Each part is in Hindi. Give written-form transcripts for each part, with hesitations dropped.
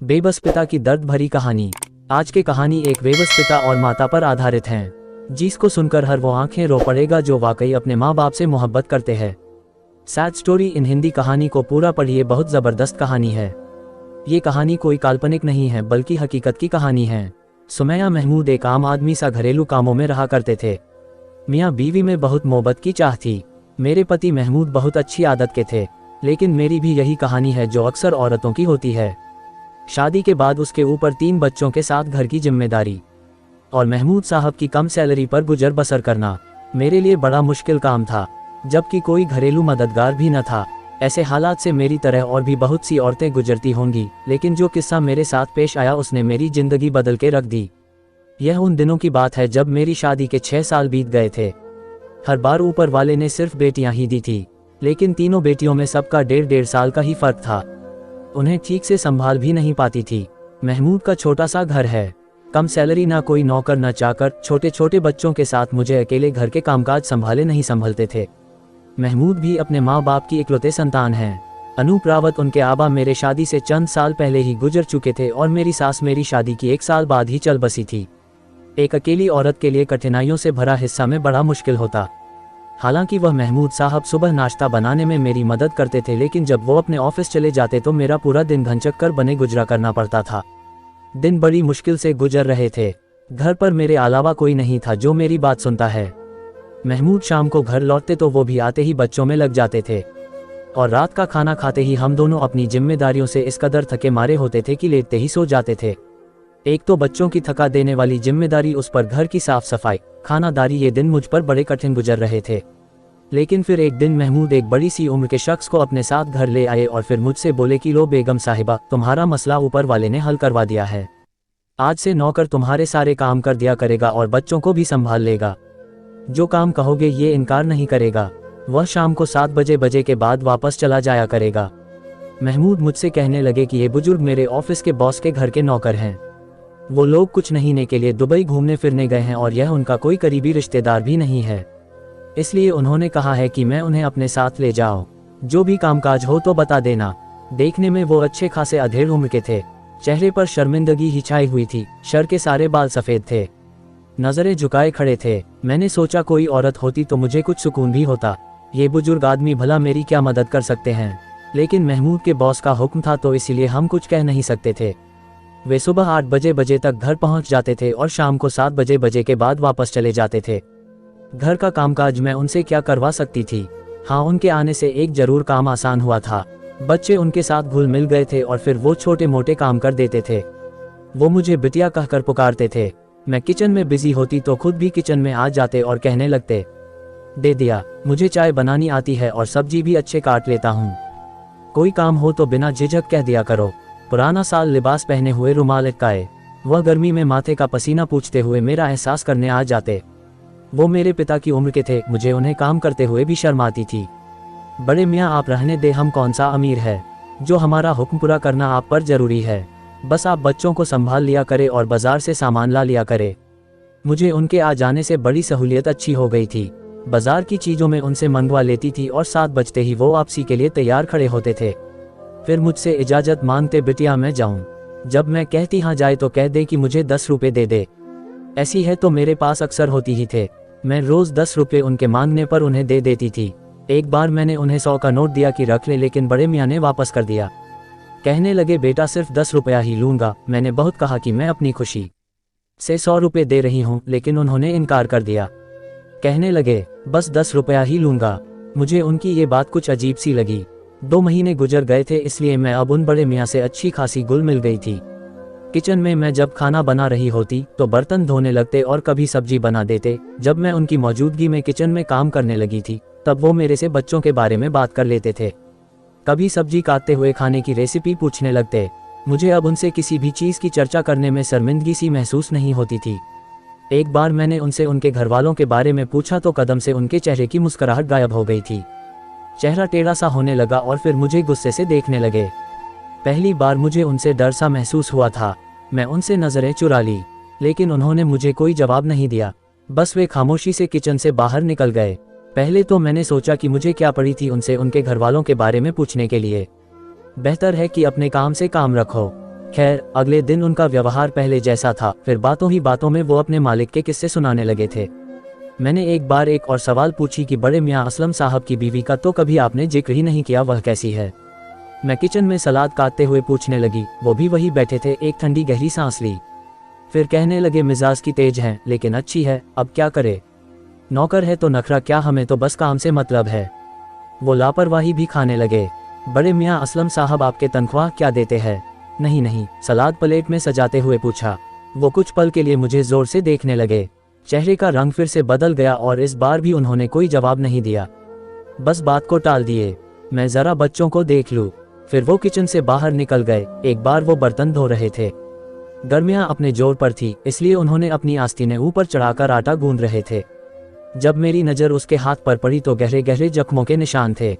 बेबस पिता की दर्द भरी कहानी। आज की कहानी एक बेबस पिता और माता पर आधारित है, जिसको सुनकर हर वो आंखें रो पड़ेगा जो वाकई अपने माँ बाप से मोहब्बत करते हैं। सैड स्टोरी इन हिंदी कहानी को पूरा पढ़िए, बहुत ज़बरदस्त कहानी है। ये कहानी कोई काल्पनिक नहीं है बल्कि हकीकत की कहानी है। सुमैया महमूद एक आम आदमी सा घरेलू कामों में रहा करते थे। मियाँ बीवी में बहुत मोहब्बत की चाह थी। मेरे पति महमूद बहुत अच्छी आदत के थे, लेकिन मेरी भी यही कहानी है जो अक्सर औरतों की होती है। शादी के बाद उसके ऊपर 3 बच्चों के साथ घर की जिम्मेदारी और महमूद साहब की कम सैलरी पर गुजर बसर करना मेरे लिए बड़ा मुश्किल काम था, जबकि कोई घरेलू मददगार भी न था। ऐसे हालात से मेरी तरह और भी बहुत सी औरतें गुजरती होंगी, लेकिन जो किस्सा मेरे साथ पेश आया उसने मेरी जिंदगी बदल के रख दी। यह उन दिनों की बात है जब मेरी शादी के 6 साल बीत गए थे। हर बार ऊपर वाले ने सिर्फ बेटियां ही दी थी, लेकिन तीनों बेटियों में सबका 1.5 साल का ही फर्क था। उन्हें ठीक से संभाल भी नहीं पाती थी। महमूद का छोटा सा घर है, कम सैलरी, ना कोई नौकर न चाकर, छोटे छोटे बच्चों के साथ मुझे अकेले घर के कामकाज संभाले नहीं संभलते थे। महमूद भी अपने माँ बाप की इकलौते संतान हैं। अनूप रावत उनके आबा मेरे शादी से चंद साल पहले ही गुजर चुके थे और मेरी सास मेरी शादी की 1 साल बाद ही चल बसी थी। एक अकेली औरत के लिए कठिनाइयों से भरा हिस्सा में बड़ा मुश्किल होता। हालांकि वह महमूद साहब सुबह नाश्ता बनाने में मेरी मदद करते थे, लेकिन जब वो अपने ऑफिस चले जाते तो मेरा पूरा दिन घनचक्कर बने गुजरा करना पड़ता था। दिन बड़ी मुश्किल से गुजर रहे थे। घर पर मेरे अलावा कोई नहीं था जो मेरी बात सुनता है। महमूद शाम को घर लौटते तो वो भी आते ही बच्चों में लग जाते थे, और रात का खाना खाते ही हम दोनों अपनी जिम्मेदारियों से इस कदर थके मारे होते थे कि लेटते ही सो जाते थे। एक तो बच्चों की थका देने वाली जिम्मेदारी, उस पर घर की साफ सफाई, खानादारी, ये दिन मुझ पर बड़े कठिन गुजर रहे थे। लेकिन फिर एक दिन महमूद एक बड़ी सी उम्र के शख्स को अपने साथ घर ले आए और फिर मुझसे बोले कि लो बेगम साहिबा, तुम्हारा मसला ऊपर वाले ने हल करवा दिया है। आज से नौकर तुम्हारे सारे काम कर दिया करेगा और बच्चों को भी संभाल लेगा। जो काम कहोगे ये इनकार नहीं करेगा। वह शाम को 7 बजे के बाद वापस चला जाया करेगा। महमूद मुझसे कहने लगे कि ये बुजुर्ग मेरे ऑफिस के बॉस के घर के नौकर हैं। वो लोग कुछ महीने के लिए दुबई घूमने फिरने गए हैं और यह उनका कोई करीबी रिश्तेदार भी नहीं है, इसलिए उन्होंने कहा है कि मैं उन्हें अपने साथ ले जाऊं। जो भी कामकाज हो तो बता देना। देखने में वो अच्छे खासे अधेड़ उम्र के थे। चेहरे पर शर्मिंदगी ही छाई हुई थी। सर के सारे बाल सफ़ेद थे, नजरें झुकाए खड़े थे। मैंने सोचा कोई औरत होती तो मुझे कुछ सुकून भी होता। ये बुजुर्ग आदमी भला मेरी क्या मदद कर सकते हैं, लेकिन महमूद के बॉस का हुक्म था तो इसीलिए हम कुछ कह नहीं सकते थे। वे सुबह 8 बजे तक घर पहुंच जाते थे और शाम को 7 बजे के बाद वापस चले जाते थे। घर का कामकाज मैं उनसे क्या करवा सकती थी। हाँ, उनके आने से एक जरूर काम आसान हुआ था। बच्चे उनके साथ घुल मिल गए थे और फिर वो छोटे मोटे काम कर देते थे। वो मुझे बिटिया कहकर पुकारते थे। मैं किचन में बिजी होती तो खुद भी किचन में आ जाते और कहने लगते, दे दिया, मुझे चाय बनानी आती है और सब्जी भी अच्छे काट लेता हूँ। कोई काम हो तो बिना झिझक कह दिया करो। पुराना साल लिबास पहने हुए रुमाल लटकाए, वह गर्मी में माथे का पसीना पूछते हुए मेरा एहसास करने आ जाते। वो मेरे पिता की उम्र के थे, मुझे उन्हें काम करते हुए भी शर्म आती थी। बड़े मियाँ आप रहने दे, हम कौन सा अमीर है जो हमारा हुक्म पूरा करना आप पर जरूरी है। बस आप बच्चों को संभाल लिया करे और बाजार से सामान ला लिया करे। मुझे उनके आ जाने से बड़ी सहूलियत अच्छी हो गई थी। बाजार की चीज़ों में उनसे मंगवा लेती थी और 7 बजते ही वो वापसी के लिए तैयार खड़े होते थे। फिर मुझसे इजाज़त मांगते, बिटिया मैं जाऊं। जब मैं कहती हाँ जाए तो कह दे कि मुझे 10 रुपये दे दे। ऐसी है तो मेरे पास अक्सर होती ही थे। मैं रोज़ 10 रुपये उनके मांगने पर उन्हें दे देती थी। एक बार मैंने उन्हें 100 का नोट दिया कि रख ले, लेकिन बड़े मियाँ ने वापस कर दिया। कहने लगे, बेटा सिर्फ 10 रुपया ही लूँगा। मैंने बहुत कहा कि मैं अपनी खुशी से 100 रुपये दे रही हूँ, लेकिन उन्होंने इनकार कर दिया। कहने लगे, बस 10 रुपया ही लूँगा। मुझे उनकी ये बात कुछ अजीब सी लगी। 2 महीने गुजर गए थे, इसलिए मैं अब उन बड़े मियाँ से अच्छी खासी घुल मिल गई थी। किचन में मैं जब खाना बना रही होती तो बर्तन धोने लगते और कभी सब्जी बना देते। जब मैं उनकी मौजूदगी में किचन में काम करने लगी थी तब वो मेरे से बच्चों के बारे में बात कर लेते थे। कभी सब्जी काटते हुए खाने की रेसिपी पूछने लगते। मुझे अब उनसे किसी भी चीज़ की चर्चा करने में शर्मिंदगी सी महसूस नहीं होती थी। एक बार मैंने उनसे उनके घर वालों के बारे में पूछा तो कदम से उनके चेहरे की मुस्कुराहट गायब हो गई थी। चेहरा टेढ़ा सा होने लगा और फिर मुझे गुस्से से देखने लगे। पहली बार मुझे उनसे डर सा महसूस हुआ था। मैं उनसे नज़रें चुरा ली, लेकिन उन्होंने मुझे कोई जवाब नहीं दिया। बस वे खामोशी से किचन से बाहर निकल गए। पहले तो मैंने सोचा कि मुझे क्या पड़ी थी उनसे उनके घर वालों के बारे में पूछने के लिए। बेहतर है कि अपने काम से काम रखो। खैर, अगले दिन उनका व्यवहार पहले जैसा था। फिर बातों ही बातों में वो अपने मालिक के किस्से सुनाने लगे थे। मैंने एक बार एक और सवाल पूछी कि बड़े मियाँ असलम साहब की बीवी का तो कभी आपने जिक्र ही नहीं किया, वह कैसी है। मैं किचन में सलाद काटते हुए पूछने लगी। वो भी वही बैठे थे। एक ठंडी गहरी सांस ली, फिर कहने लगे, मिजाज की तेज हैं लेकिन अच्छी है, अब क्या करे। नौकर है तो नखरा क्या, हमें तो बस काम से मतलब है। वो लापरवाही भी खाने लगे। बड़े मियाँ असलम साहब आपके तनख्वाह क्या देते हैं। नहीं नहीं, सलाद प्लेट में सजाते हुए पूछा। वो कुछ पल के लिए मुझे जोर से देखने लगे। चेहरे का रंग फिर से बदल गया और इस बार भी उन्होंने कोई जवाब नहीं दिया, बस बात को टाल दिए। मैं जरा बच्चों को देख लूं। फिर वो किचन से बाहर निकल गए। एक बार वो बर्तन धो रहे थे। गर्मियां अपने जोर पर थी, इसलिए उन्होंने अपनी आस्तीनें ऊपर चढ़ाकर आटा गूंद रहे थे। जब मेरी नज़र उसके हाथ पर पड़ी तो गहरे गहरे जख्मों के निशान थे।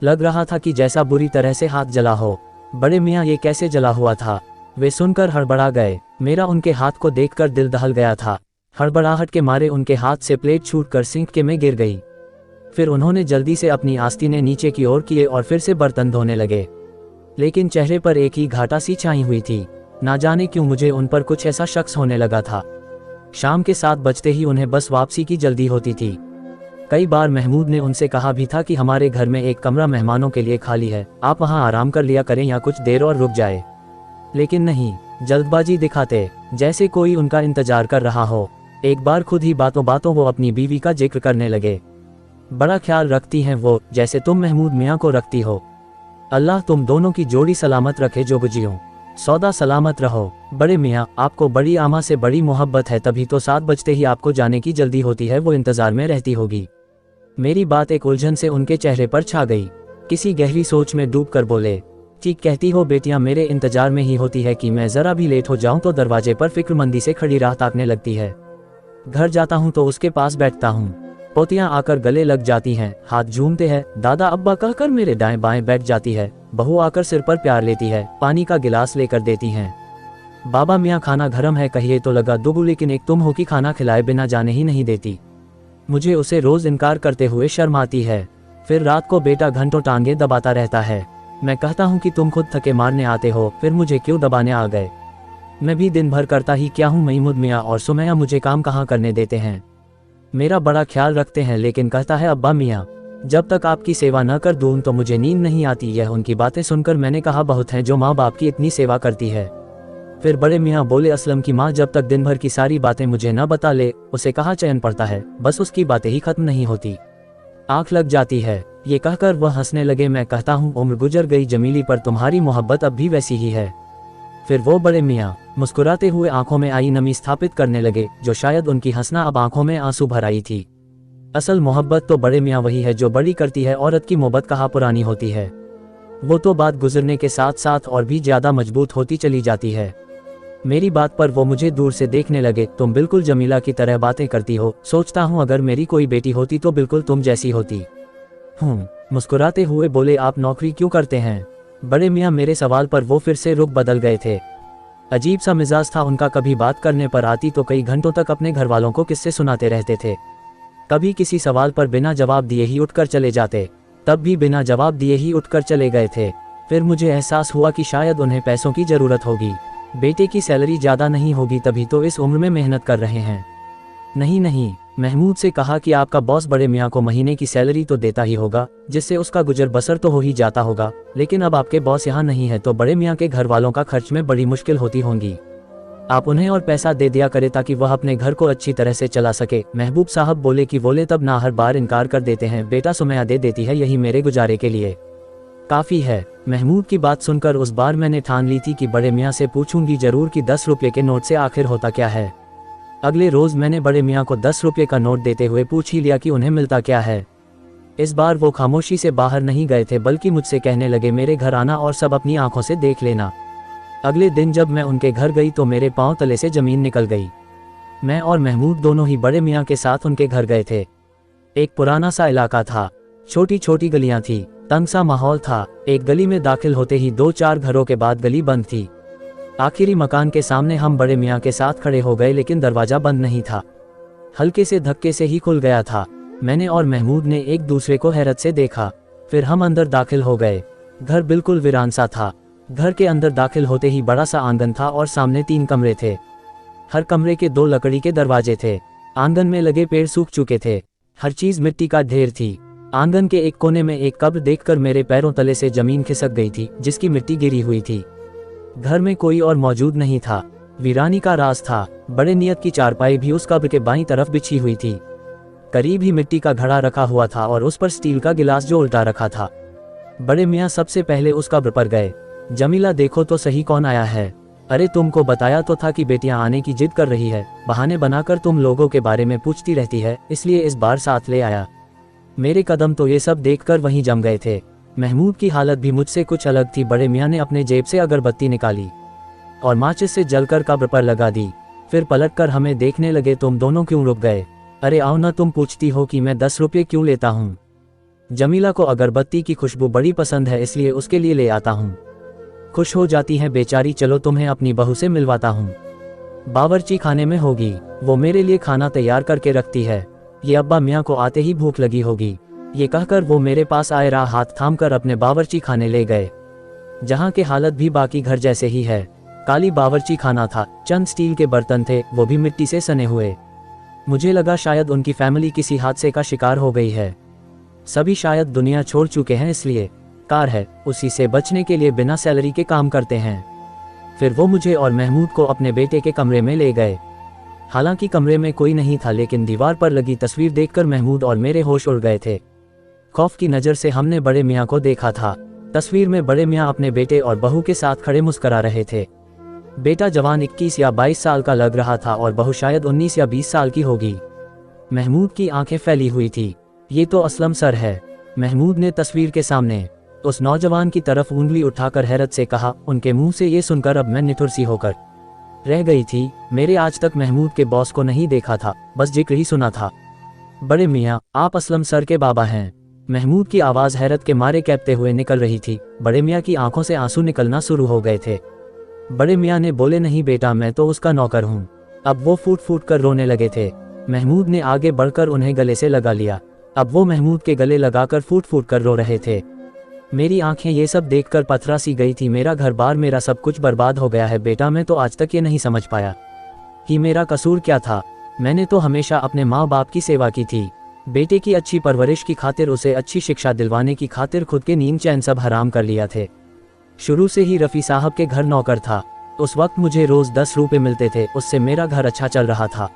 लग रहा था कि जैसा बुरी तरह से हाथ जला हो। बड़े मियाँ ये कैसे जला हुआ था। वे सुनकर हड़बड़ा गए। मेरा उनके हाथ को देखकर दिल दहल गया था। हड़बड़ाहट के मारे उनके हाथ से प्लेट छूटकर सिंक के में गिर गई। फिर उन्होंने जल्दी से अपनी आस्तीनें नीचे की ओर किए और फिर से बर्तन धोने लगे, लेकिन चेहरे पर एक ही घाटा सी छाई हुई थी। ना जाने क्यों मुझे उन पर कुछ ऐसा शख्स होने लगा था। शाम के 7 बजते ही उन्हें बस वापसी की जल्दी होती थी। कई बार महमूद ने उनसे कहा भी था कि हमारे घर में एक कमरा मेहमानों के लिए खाली है, आप वहां आराम कर लिया करें या कुछ देर और रुक जाए। लेकिन नहीं, जल्दबाजी दिखाते, जैसे कोई उनका इंतजार कर रहा हो। एक बार खुद ही बातों बातों वो अपनी बीवी का जिक्र करने लगे। बड़ा ख्याल रखती हैं वो, जैसे तुम महमूद मियाँ को रखती हो। अल्लाह तुम दोनों की जोड़ी सलामत रखे जो गुजियों। सौदा सलामत रहो। बड़े मियाँ, आपको बड़ी आमा से बड़ी मोहब्बत है, तभी तो 7 बजते ही आपको जाने की जल्दी होती है, वो इंतजार में रहती होगी। मेरी बात एक उलझन से उनके चेहरे पर छा गई। किसी गहरी सोच में डूबकर बोले, ठीक कहती हो बेटियां, मेरे इंतजार में ही होती है कि मैं जरा भी लेट हो जाऊं तो दरवाजे पर फिक्रमंदी से खड़ी राह ताकने लगती है। घर जाता हूं तो उसके पास बैठता हूं। पोतियां आकर गले लग जाती हैं, हाथ झूमते हैं, दादा अब्बा कहकर मेरे दाएं बाएं बैठ जाती है। बहू आकर सिर पर प्यार लेती है, पानी का गिलास लेकर देती हैं। बाबा मियाँ खाना गरम है कहिए तो लगा दुगु, लेकिन एक तुम हो कि खाना खिलाए बिना जाने ही नहीं देती। मुझे उसे रोज इनकार करते हुए शर्म आती है। फिर रात को बेटा घंटों टांगे दबाता रहता है। मैं कहता हूँ कि तुम खुद थके मारने आते हो, फिर मुझे क्यों दबाने आ गए। मैं भी दिन भर करता ही क्या हूँ। महमूद मियाँ और सुमैया मुझे काम कहाँ करने देते हैं, मेरा बड़ा ख्याल रखते हैं, लेकिन कहता है अब्बा मियाँ जब तक आपकी सेवा न कर दूं तो मुझे नींद नहीं आती। यह उनकी बातें सुनकर मैंने कहा, बहुत हैं जो माँ बाप की इतनी सेवा करती है। फिर बड़े मियाँ बोले, असलम की माँ जब तक दिन भर की सारी बातें मुझे न बता ले, उसे कहाँ चैन पड़ता है, बस उसकी बातें ही खत्म नहीं होती, आंख लग जाती है। ये कहकर वह हंसने लगे। मैं कहता हूँ, उम्र गुजर गई जमीली, पर तुम्हारी मोहब्बत अब भी वैसी ही है। फिर वो बड़े मियाँ मुस्कुराते हुए आंखों में आई नमी स्थापित करने लगे, जो शायद उनकी हंसना अब आंखों में आंसू भर आई थी। असल मोहब्बत तो बड़े मियाँ वही है जो बड़ी करती है, औरत की मोहब्बत कहाँ पुरानी होती है। वो तो बात गुजरने के साथ साथ और भी ज्यादा मजबूत होती चली जाती है। मेरी बात पर वो मुझे दूर से देखने लगे। तुम बिल्कुल जमीला की तरह बातें करती हो, सोचता हूँ अगर मेरी कोई बेटी होती तो बिल्कुल तुम जैसी होती। मुस्कुराते हुए बोले, आप नौकरी क्यों करते हैं। बड़े मियाँ मेरे सवाल पर वो फिर से रुख बदल गए थे। अजीब सा मिजाज था उनका। कभी बात करने पर आती तो कई घंटों तक अपने घर वालों को किस्से सुनाते रहते थे। कभी किसी सवाल पर बिना जवाब दिए ही उठकर चले जाते, तब भी बिना जवाब दिए ही उठकर चले गए थे। फिर मुझे एहसास हुआ कि शायद उन्हें पैसों की जरूरत होगी, बेटे की सैलरी ज्यादा नहीं होगी, तभी तो इस उम्र में मेहनत कर रहे हैं। नहीं, महमूद से कहा कि आपका बॉस बड़े मियाँ को महीने की सैलरी तो देता ही होगा, जिससे उसका गुजर बसर तो हो ही जाता होगा, लेकिन अब आपके बॉस यहाँ नहीं है तो बड़े मियाँ के घर वालों का खर्च में बड़ी मुश्किल होती होंगी। आप उन्हें और पैसा दे दिया करे ताकि वह अपने घर को अच्छी तरह से चला सके। महबूब साहब बोले कि बोले तब ना हर बार इनकार कर देते हैं, बेटा सुमैया दे देती है, यही मेरे गुजारे के लिए काफी है। महमूद की बात सुनकर उस बार मैंने ठान ली थी कि बड़े मियाँ से पूछूंगी जरूर कि 10 रुपये के नोट से आखिर होता क्या है। अगले रोज मैंने बड़े मियाँ को 10 रुपये का नोट देते हुए पूछ ही लिया कि उन्हें मिलता क्या है। इस बार वो खामोशी से बाहर नहीं गए थे, बल्कि मुझसे कहने लगे, मेरे घर आना और सब अपनी आंखों से देख लेना। अगले दिन जब मैं उनके घर गई तो मेरे पांव तले से जमीन निकल गई। मैं और महमूद दोनों ही बड़े मियाँ के साथ उनके घर गए थे। एक पुराना सा इलाका था, छोटी छोटी गलियां थी, तंग सा माहौल था। एक गली में दाखिल होते ही 2-4 घरों के बाद गली बंद थी। आखिरी मकान के सामने हम बड़े मियाँ के साथ खड़े हो गए, लेकिन दरवाजा बंद नहीं था, हल्के से धक्के से ही खुल गया था। मैंने और महमूद ने एक दूसरे को हैरत से देखा। फिर हम अंदर दाखिल हो गए। घर बिल्कुल वीरान सा था। घर के अंदर दाखिल होते ही बड़ा सा आंगन था और सामने 3 कमरे थे। हर कमरे के 2 लकड़ी के दरवाजे थे। आंगन में लगे पेड़ सूख चुके थे। हर चीज मिट्टी का ढेर थी। आंगन के एक कोने में एक कब्र देखकर मेरे पैरों तले से जमीन खिसक गई थी, जिसकी मिट्टी गिरी हुई थी। घर में कोई और मौजूद नहीं था। वीरानी का राज था। बड़े नियत की चारपाई भी उस कब्र के बाईं तरफ बिछी हुई थी। करीब ही मिट्टी का घड़ा रखा हुआ था और उस पर स्टील का गिलास जो उल्टा रखा था। बड़े मियाँ सबसे पहले उस कब्र पर गए। जमीला, देखो तो सही कौन आया है। अरे तुमको बताया तो था कि बेटियां आने की जिद कर रही है। बहाने बनाकर तुम लोगों के बारे में पूछती रहती है, इसलिए इस बार साथ ले आया। मेरे कदम तो ये सब देखकर वहीं जम गए थे। महमूद की हालत भी मुझसे कुछ अलग थी। बड़े मियाँ ने अपने जेब से अगरबत्ती निकाली और माचिस से जलकर कब्र पर लगा दी। फिर पलटकर हमें देखने लगे, तुम दोनों क्यों रुक गए? अरे आओ ना, तुम पूछती हो कि मैं 10 रुपये क्यों लेता हूँ। जमीला को अगरबत्ती की खुशबू बड़ी पसंद है, इसलिए उसके लिए ले आता हूँ। खुश हो जाती है बेचारी। चलो तुम्हें अपनी बहू से मिलवाता हूँ। बावर्ची खाने में होगी, वो मेरे लिए खाना तैयार करके रखती है। ये अब्बा मियाँ को आते ही भूख लगी होगी। ये कहकर वो मेरे पास आए राह हाथ थामकर अपने बावर्ची खाने ले गए, जहाँ के हालत भी बाकी घर जैसे ही है। काली बावर्ची खाना था। चंद स्टील के बर्तन थे, वो भी मिट्टी से सने हुए। मुझे लगा शायद उनकी फैमिली किसी हादसे का शिकार हो गई है। सभी शायद दुनिया छोड़ चुके हैं, इसलिए कार है, उसी से बचने के लिए बिना सैलरी के काम करते हैं। फिर वो मुझे और महमूद को अपने बेटे के कमरे में ले गए। हालांकि कमरे में कोई नहीं था, लेकिन दीवार पर लगी तस्वीर देखकर महमूद और मेरे होश उड़ गए थे। खौफ की नज़र से हमने बड़े मियाँ को देखा था। तस्वीर में बड़े मियाँ अपने बेटे और बहू के साथ खड़े मुस्करा रहे थे। बेटा जवान 21 या 22 साल का लग रहा था और बहू शायद 19 या 20 साल की होगी। महमूद की आंखें फैली हुई थी। ये तो असलम सर है। महमूद ने तस्वीर के सामने उस नौजवान की तरफ उंगली उठाकर हैरत से कहा। उनके मुंह से ये सुनकर अब मैं निठुर सी होकर रह गई थी। मेरे आज तक महमूद के बॉस को नहीं देखा था, बस जिक्र ही सुना था। बड़े मियाँ, आप असलम सर के बाबा हैं। महमूद की आवाज़ हैरत के मारे कैपते हुए निकल रही थी। बड़े मियाँ की आंखों से आंसू निकलना शुरू हो गए थे। बड़े मियाँ ने बोले, नहीं बेटा, मैं तो उसका नौकर हूँ। अब वो फूट फूट कर रोने लगे थे। महमूद ने आगे बढ़कर उन्हें गले से लगा लिया। अब वो महमूद के गले लगाकर फूट फूट कर रो रहे थे। मेरी आंखें ये सब देखकर पथरा सी गई थी। मेरा घर बार, मेरा सब कुछ बर्बाद हो गया है। बेटा, मैं तो आज तक ये नहीं समझ पाया कि मेरा कसूर क्या था। मैंने तो हमेशा अपने माँ बाप की सेवा की थी। बेटे की अच्छी परवरिश की खातिर, उसे अच्छी शिक्षा दिलवाने की खातिर खुद के नींद चैन सब हराम कर लिया थे। शुरू से ही रफ़ी साहब के घर नौकर था। उस वक्त मुझे रोज़ 10 रुपये मिलते थे, उससे मेरा घर अच्छा चल रहा था।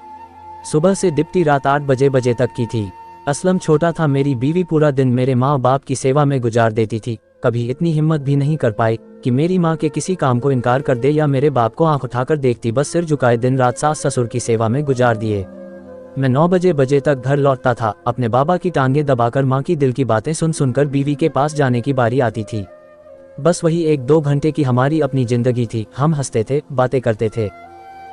सुबह से डिप्टी रात 8 बजे तक की थी। असलम छोटा था। मेरी बीवी पूरा दिन मेरे माँ बाप की सेवा में गुजार देती थी। कभी इतनी हिम्मत भी नहीं कर पाई कि मेरी माँ के किसी काम को इनकार कर दे या मेरे बाप को आंख उठाकर देखती। बस सिर झुकाए दिन रात सास ससुर की सेवा में गुजार दिए। मैं 9 बजे तक घर लौटता था। अपने बाबा की टांगे दबाकर माँ की दिल की बातें सुन सुनकर बीवी के पास जाने की बारी आती थी। बस वही 1-2 घंटे की हमारी अपनी जिंदगी थी। हम हंसते थे, बातें करते थे।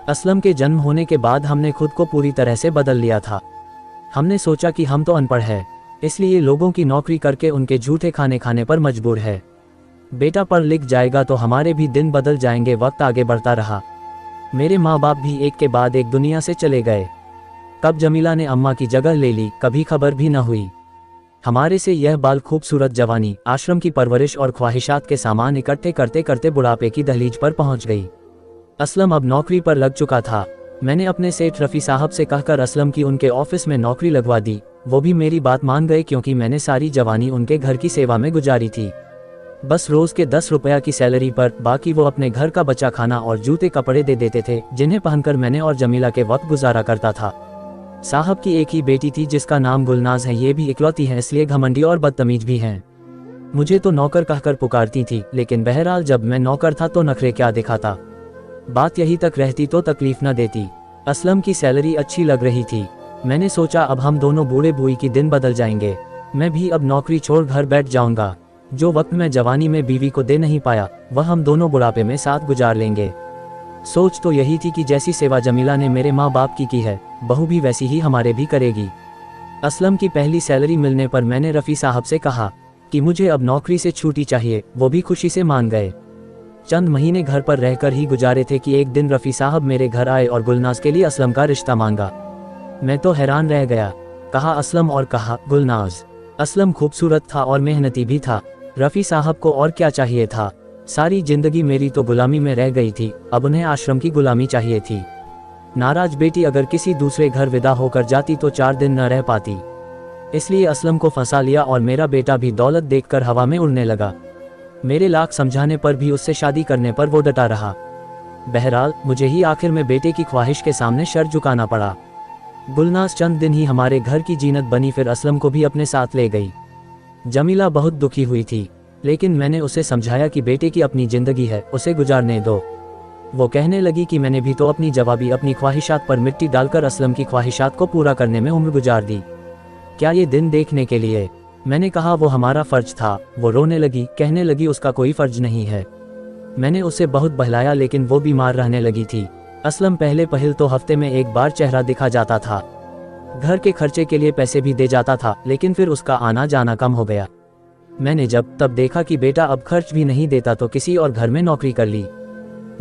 असलम के जन्म होने के बाद हमने खुद को पूरी तरह से बदल लिया था। हमने सोचा कि हम तो अनपढ़ हैं, इसलिए लोगों की नौकरी करके उनके झूठे खाने खाने पर मजबूर है। बेटा पढ़ लिख जाएगा तो हमारे भी दिन बदल जाएंगे। वक्त आगे बढ़ता रहा। मेरे माँ बाप भी एक के बाद एक दुनिया से चले गए। कब जमीला ने अम्मा की जगह ले ली, कभी खबर भी न हुई। हमारे से यह बाल खूबसूरत जवानी, आश्रम की परवरिश और ख्वाहिशात के सामान इकट्ठे करते करते बुढ़ापे की दहलीज पर पहुंच गई। असलम अब नौकरी पर लग चुका था। मैंने अपने सेठ रफ़ी साहब से कहकर असलम की उनके ऑफिस में नौकरी लगवा दी। वो भी मेरी बात मान गए, क्योंकि मैंने सारी जवानी उनके घर की सेवा में गुजारी थी। बस रोज़ के 10 रुपया की सैलरी पर बाकी वो अपने घर का बचा खाना और जूते कपड़े दे देते थे, जिन्हें पहनकर मैंने और जमीला के वक्त गुजारा करता था। साहब की एक ही बेटी थी जिसका नाम गुलनाज है। ये भी इकलौती है, इसलिए घमंडी और बदतमीज भी हैं। मुझे तो नौकर कहकर पुकारती थी, लेकिन बहरहाल जब मैं नौकर था तो नखरे क्या दिखाता। बात यही तक रहती तो तकलीफ न देती। असलम की सैलरी अच्छी लग रही थी। मैंने सोचा अब हम दोनों बूढ़े बुई की दिन बदल जाएंगे। मैं भी अब नौकरी छोड़ घर बैठ जाऊंगा। जो वक्त मैं जवानी में बीवी को दे नहीं पाया, वह हम दोनों बुढ़ापे में साथ गुजार लेंगे। सोच तो यही थी कि जैसी सेवा जमीला ने मेरे माँ बाप की है, बहू भी वैसी ही हमारे भी करेगी। असलम की पहली सैलरी मिलने पर मैंने रफ़ी साहब से कहा कि मुझे अब नौकरी से छुट्टी चाहिए। वो भी खुशी से मान गए। चंद महीने घर पर रहकर ही गुजारे थे कि एक दिन रफ़ी साहब मेरे घर आए और गुलनाज के लिए असलम का रिश्ता मांगा। मैं तो हैरान रह गया। कहा असलम और कहा गुलनाज। असलम खूबसूरत था और मेहनती भी था। रफ़ी साहब को और क्या चाहिए था। सारी जिंदगी मेरी तो गुलामी में रह गई थी, अब उन्हें आश्रम की गुलामी चाहिए थी। नाराज बेटी अगर किसी दूसरे घर विदा होकर जाती तो 4 दिन न रह पाती, इसलिए असलम को फंसा लिया और मेरा बेटा भी दौलत देखकर हवा में उड़ने लगा। मेरे लाख समझाने पर भी उससे शादी करने पर वो डटा रहा। बहरहाल मुझे ही आखिर में बेटे की ख्वाहिश के सामने सर झुकाना पड़ा। गुलनाज चंद दिन ही हमारे घर की जीनत बनी, फिर असलम को भी अपने साथ ले गई। जमीला बहुत दुखी हुई थी, लेकिन मैंने उसे समझाया कि बेटे की अपनी जिंदगी है, उसे गुजारने दो। वो कहने लगी कि मैंने भी तो अपनी जवाबी अपनी ख्वाहिशात पर मिट्टी डालकर असलम की ख्वाहिशात को पूरा करने में उम्र गुजार दी। क्या ये दिन देखने के लिए? मैंने कहा वो हमारा फर्ज था। वो रोने लगी, कहने लगी उसका कोई फर्ज नहीं है। मैंने उसे बहुत बहलाया, लेकिन वो बीमार रहने लगी थी। असलम पहले पहल तो हफ्ते में एक बार चेहरा दिखा जाता था, घर के खर्चे के लिए पैसे भी दे जाता था, लेकिन फिर उसका आना जाना कम हो गया। मैंने जब तब देखा कि बेटा अब खर्च भी नहीं देता तो किसी और घर में नौकरी कर ली।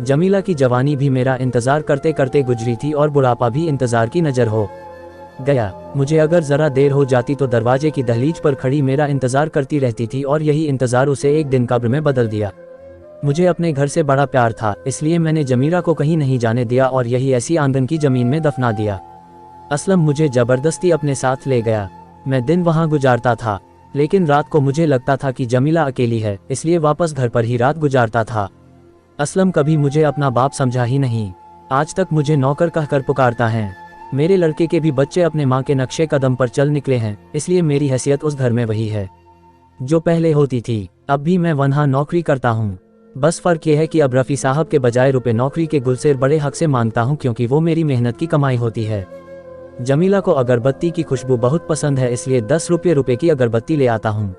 जमीला की जवानी भी मेरा इंतजार करते करते गुजरी थी और बुढ़ापा भी इंतजार की नज़र हो गया। मुझे अगर ज़रा देर हो जाती तो दरवाजे की दहलीज पर खड़ी मेरा इंतज़ार करती रहती थी, और यही इंतज़ार उसे एक दिन कब्र में बदल दिया। मुझे अपने घर से बड़ा प्यार था, इसलिए मैंने जमीला को कहीं नहीं जाने दिया और यही ऐसी आंगन की ज़मीन में दफना दिया। असलम मुझे ज़बरदस्ती अपने साथ ले गया। मैं दिन वहाँ गुजारता था, लेकिन रात को मुझे लगता था कि जमीला अकेली है, इसलिए वापस घर पर ही रात गुजारता था। असलम कभी मुझे अपना बाप समझा ही नहीं। आज तक मुझे नौकर कहकर पुकारता है। मेरे लड़के के भी बच्चे अपने माँ के नक्शे कदम पर चल निकले हैं, इसलिए मेरी हैसियत उस घर में वही है जो पहले होती थी। अब भी मैं वहाँ नौकरी करता हूँ, बस फ़र्क ये है कि अब रफ़ी साहब के बजाय रुपए नौकरी के गुलसेर बड़े हक से मांगता हूँ, क्योंकि वो मेरी मेहनत की कमाई होती है। जमीला को अगरबत्ती की खुशबू बहुत पसंद है, इसलिए 10 रुपये की अगरबत्ती ले आता हूँ।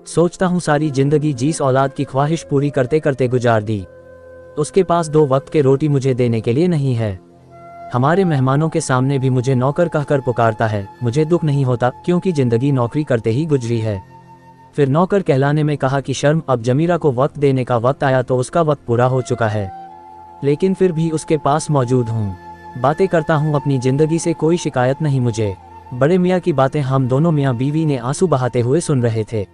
सोचता हूँ सारी जिंदगी जिस औलाद की ख्वाहिश पूरी करते करते गुजार दी, उसके पास 2 वक्त के रोटी मुझे देने के लिए नहीं है। हमारे मेहमानों के सामने भी मुझे नौकर कहकर पुकारता है। मुझे दुख नहीं होता, क्योंकि जिंदगी नौकरी करते ही गुजरी है। फिर नौकर कहलाने में कहा कि शर्म, अब जमीरा को वक्त देने का वक्त आया तो उसका वक्त पूरा हो चुका है, लेकिन फिर भी उसके पास मौजूद हूँ। बातें करता हूँ अपनी जिंदगी से, कोई शिकायत नहीं मुझे। बड़े मियाँ की बातें हम दोनों मियाँ बीवी ने आंसू बहाते हुए सुन रहे थे।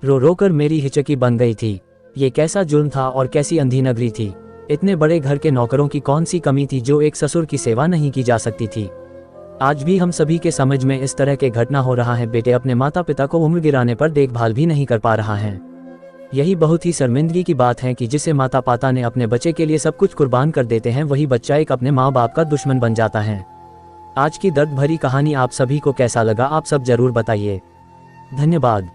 रो रो कर मेरी हिचकी बन गई थी। ये कैसा जुल्म था और कैसी अंधी नगरी थी। इतने बड़े घर के नौकरों की कौन सी कमी थी जो एक ससुर की सेवा नहीं की जा सकती थी। आज भी हम सभी के समझ में इस तरह के घटना हो रहा है। बेटे अपने माता पिता को उम्र गिराने पर देखभाल भी नहीं कर पा रहा है। यही बहुत ही शर्मिंदगी की बात है कि जिसे माता पिता ने अपने बच्चे के लिए सब कुछ कुर्बान कर देते हैं, वही बच्चा एक अपने माँ बाप का दुश्मन बन जाता है। आज की दर्द भरी कहानी आप सभी को कैसा लगा, आप सब जरूर बताइए। धन्यवाद।